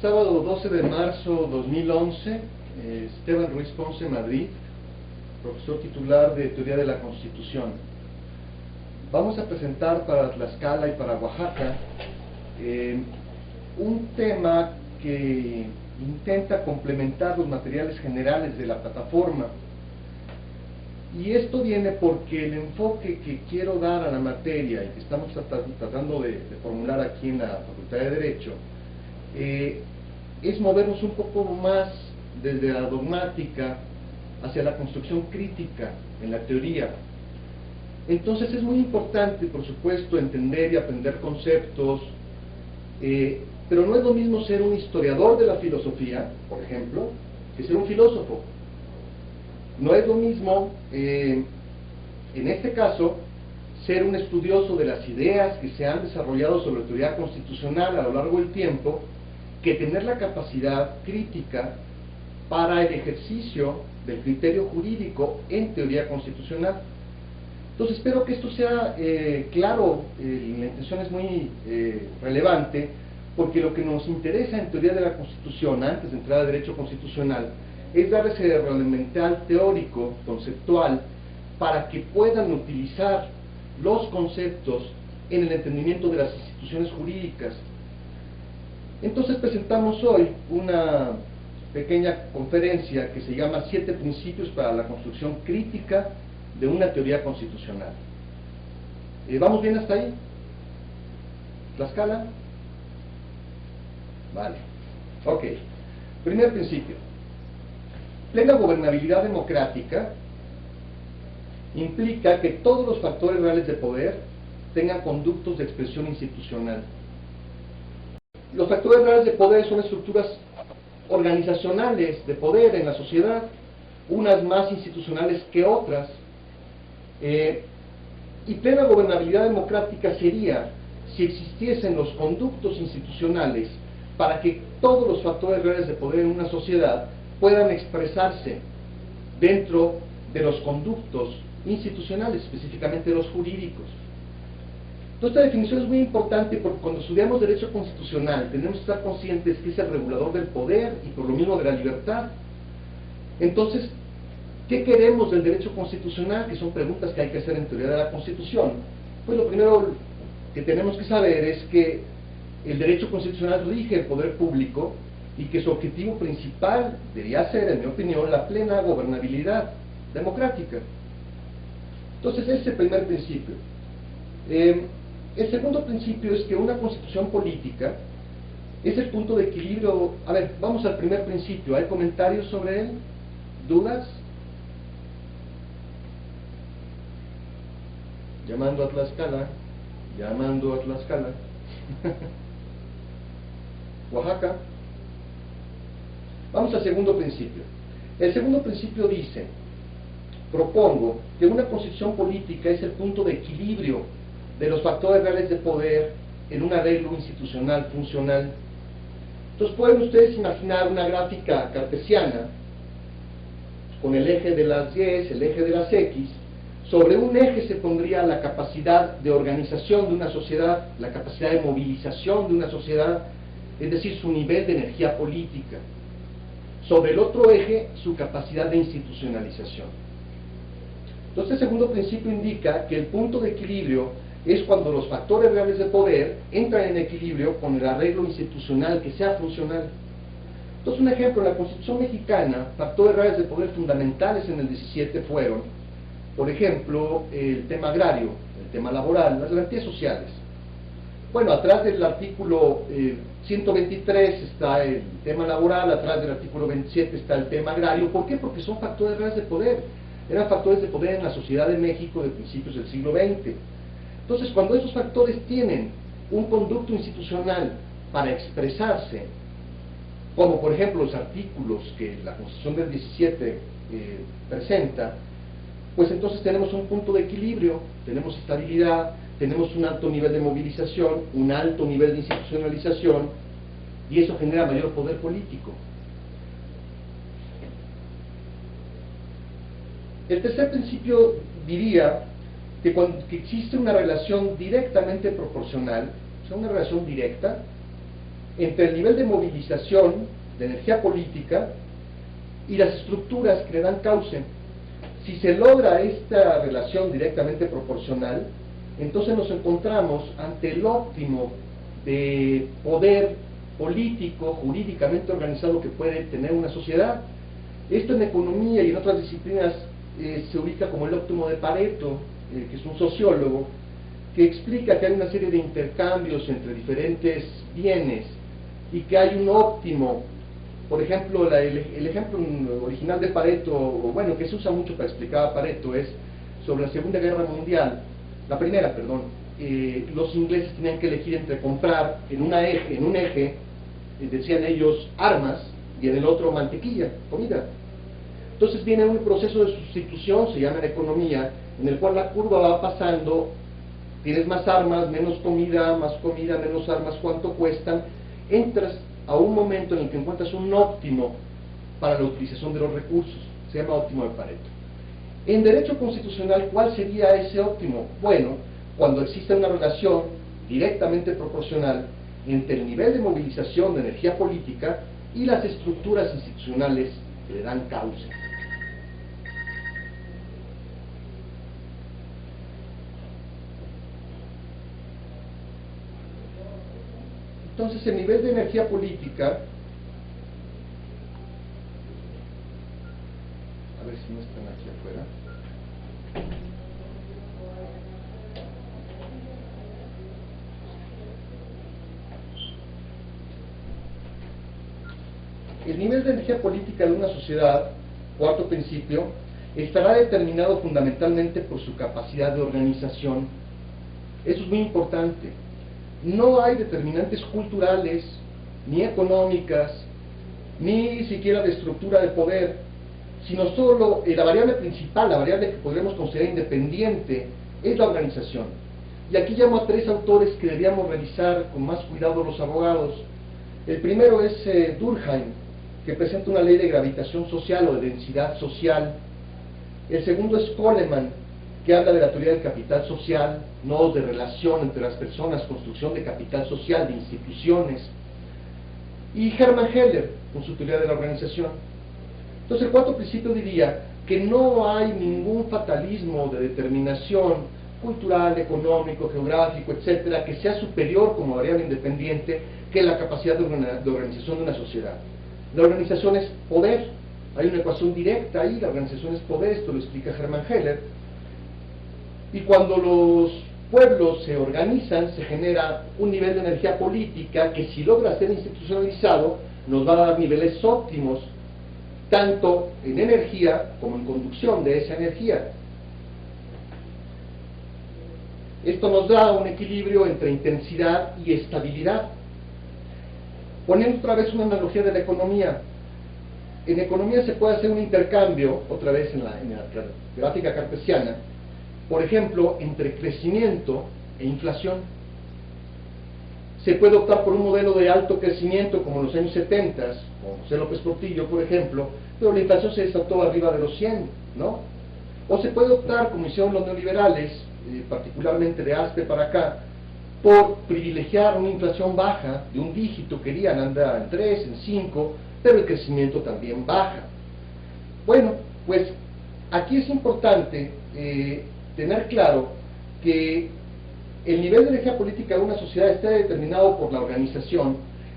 Sábado 12 de marzo 2011, Esteban Ruiz Ponce, Madrid, profesor titular de Teoría de la Constitución. Vamos a presentar para Tlaxcala y para Oaxaca un tema que intenta complementar los materiales generales de la plataforma. Y esto viene porque el enfoque que quiero dar a la materia y que estamos tratando de formular aquí en la Facultad de Derecho es movernos un poco más desde la dogmática hacia la construcción crítica en la teoría. Entonces es muy importante, por supuesto, entender y aprender conceptos, pero no es lo mismo ser un historiador de la filosofía, por ejemplo, que ser un filósofo. No es lo mismo, en este caso, ser un estudioso de las ideas que se han desarrollado sobre teoría constitucional a lo largo del tiempo, que tener la capacidad crítica para el ejercicio del criterio jurídico en teoría constitucional. Entonces espero que esto sea claro. La intención es muy relevante, porque lo que nos interesa en teoría de la Constitución, antes de entrar a derecho constitucional, es dar ese elemental teórico, conceptual, para que puedan utilizar los conceptos en el entendimiento de las instituciones jurídicas. Entonces presentamos hoy una pequeña conferencia que se llama 7 principios para la construcción crítica de una teoría constitucional. ¿Vamos bien hasta ahí? ¿Tlaxcala? Vale. Ok. Primer principio. Plena gobernabilidad democrática implica que todos los factores reales de poder tengan conductos de expresión institucional. Los factores reales de poder son estructuras organizacionales de poder en la sociedad, unas más institucionales que otras, y plena gobernabilidad democrática sería si existiesen los conductos institucionales para que todos los factores reales de poder en una sociedad puedan expresarse dentro de los conductos institucionales, específicamente los jurídicos. Entonces, esta definición es muy importante porque cuando estudiamos derecho constitucional tenemos que estar conscientes que es el regulador del poder y por lo mismo de la libertad. Entonces, ¿qué queremos del derecho constitucional? Que son preguntas que hay que hacer en teoría de la Constitución. Pues lo primero que tenemos que saber es que el derecho constitucional rige el poder público y que su objetivo principal debería ser, en mi opinión, la plena gobernabilidad democrática. Entonces, ese es el primer principio. El segundo principio es que una constitución política es el punto de equilibrio. A ver, vamos al primer principio. ¿Hay comentarios sobre él? ¿Dudas? Llamando a Tlaxcala. Llamando a Tlaxcala. Oaxaca. Vamos al segundo principio. El segundo principio dice: propongo que una constitución política es el punto de equilibrio de los factores reales de poder en un arreglo institucional funcional. Entonces pueden ustedes imaginar una gráfica cartesiana con el eje de las Y, el eje de las X. Sobre un eje se pondría la capacidad de organización de una sociedad, la capacidad de movilización de una sociedad, es decir, su nivel de energía política. Sobre el otro eje, su capacidad de institucionalización. Entonces, el segundo principio indica que el punto de equilibrio es cuando los factores reales de poder entran en equilibrio con el arreglo institucional que sea funcional. Entonces, un ejemplo, en la Constitución mexicana, factores reales de poder fundamentales en el 17 fueron, por ejemplo, el tema agrario, el tema laboral, las garantías sociales. Bueno, atrás del artículo 123 está el tema laboral, atrás del artículo 27 está el tema agrario. ¿Por qué? Porque son factores reales de poder. Eran factores de poder en la sociedad de México de principios del siglo XX. Entonces, cuando esos factores tienen un conducto institucional para expresarse, como por ejemplo los artículos que la Constitución del 17 presenta, pues entonces tenemos un punto de equilibrio, tenemos estabilidad, tenemos un alto nivel de movilización, un alto nivel de institucionalización, y eso genera mayor poder político. El tercer principio diría que cuando existe una relación directamente proporcional, o sea, una relación directa, entre el nivel de movilización de energía política y las estructuras que le dan cauce. Si se logra esta relación directamente proporcional, entonces nos encontramos ante el óptimo de poder político, jurídicamente organizado que puede tener una sociedad. Esto en economía y en otras disciplinas se ubica como el óptimo de Pareto, que es un sociólogo, que explica que hay una serie de intercambios entre diferentes bienes y que hay un óptimo. Por ejemplo, el ejemplo original de Pareto, o bueno, que se usa mucho para explicar a Pareto, es sobre la Segunda Guerra Mundial, la primera, perdón. Los ingleses tenían que elegir entre comprar en un eje, decían ellos, armas, y en el otro mantequilla, comida. Entonces viene un proceso de sustitución, se llama en economía, en el cual la curva va pasando, tienes más armas, menos comida, menos armas, ¿cuánto cuestan? Entras a un momento en el que encuentras un óptimo para la utilización de los recursos, se llama óptimo de Pareto. En derecho constitucional, ¿cuál sería ese óptimo? Bueno, cuando existe una relación directamente proporcional entre el nivel de movilización de energía política y las estructuras institucionales que le dan cauce. Entonces, el nivel de energía política, a ver si no están aquí afuera. El nivel de energía política de una sociedad, cuarto principio, estará determinado fundamentalmente por su capacidad de organización. Eso es muy importante. No hay determinantes culturales, ni económicas, ni siquiera de estructura de poder, sino solo la variable principal, la variable que podríamos considerar independiente, es la organización. Y aquí llamo a tres autores que deberíamos revisar con más cuidado los abogados. El primero es Durkheim, que presenta una ley de gravitación social o de densidad social. El segundo es Coleman, que habla de la teoría del capital social, nodos de relación entre las personas, construcción de capital social, de instituciones. Y Hermann Heller, con su teoría de la organización. Entonces, el cuarto principio diría que no hay ningún fatalismo de determinación cultural, económico, geográfico, etcétera, que sea superior como variable independiente que la capacidad de organización de una sociedad. La organización es poder, hay una ecuación directa ahí, la organización es poder, esto lo explica Hermann Heller. Y cuando los pueblos se organizan, se genera un nivel de energía política que, si logra ser institucionalizado, nos va a dar niveles óptimos, tanto en energía como en conducción de esa energía. Esto nos da un equilibrio entre intensidad y estabilidad. Poniendo otra vez una analogía de la economía, en economía se puede hacer un intercambio, otra vez en la gráfica cartesiana, por ejemplo, entre crecimiento e inflación. Se puede optar por un modelo de alto crecimiento como en los años 70, como José López Portillo, por ejemplo, pero la inflación se desató arriba de los 100, ¿no? O se puede optar, como hicieron los neoliberales, particularmente de Aspe para acá, por privilegiar una inflación baja, de un dígito, querían andar en 3, en 5, pero el crecimiento también baja. Bueno, pues aquí es importante tener claro que el nivel de energía política de una sociedad está determinado por la organización,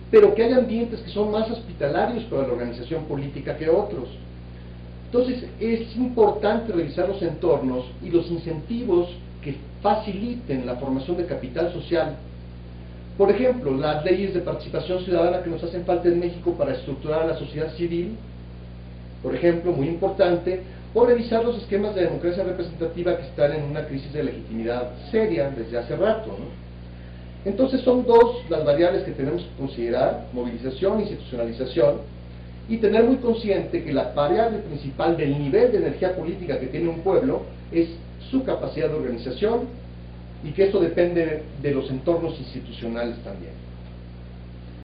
pero que hay ambientes que son más hospitalarios para la organización política que otros. Entonces es importante revisar los entornos y los incentivos que faciliten la formación de capital social. Por ejemplo, las leyes de participación ciudadana que nos hacen falta en México para estructurar a la sociedad civil, por ejemplo, muy importante, o revisar los esquemas de democracia representativa que están en una crisis de legitimidad seria desde hace rato, ¿no? Entonces son dos las variables que tenemos que considerar: movilización, institucionalización, y tener muy consciente que la variable principal del nivel de energía política que tiene un pueblo es su capacidad de organización, y que esto depende de los entornos institucionales también.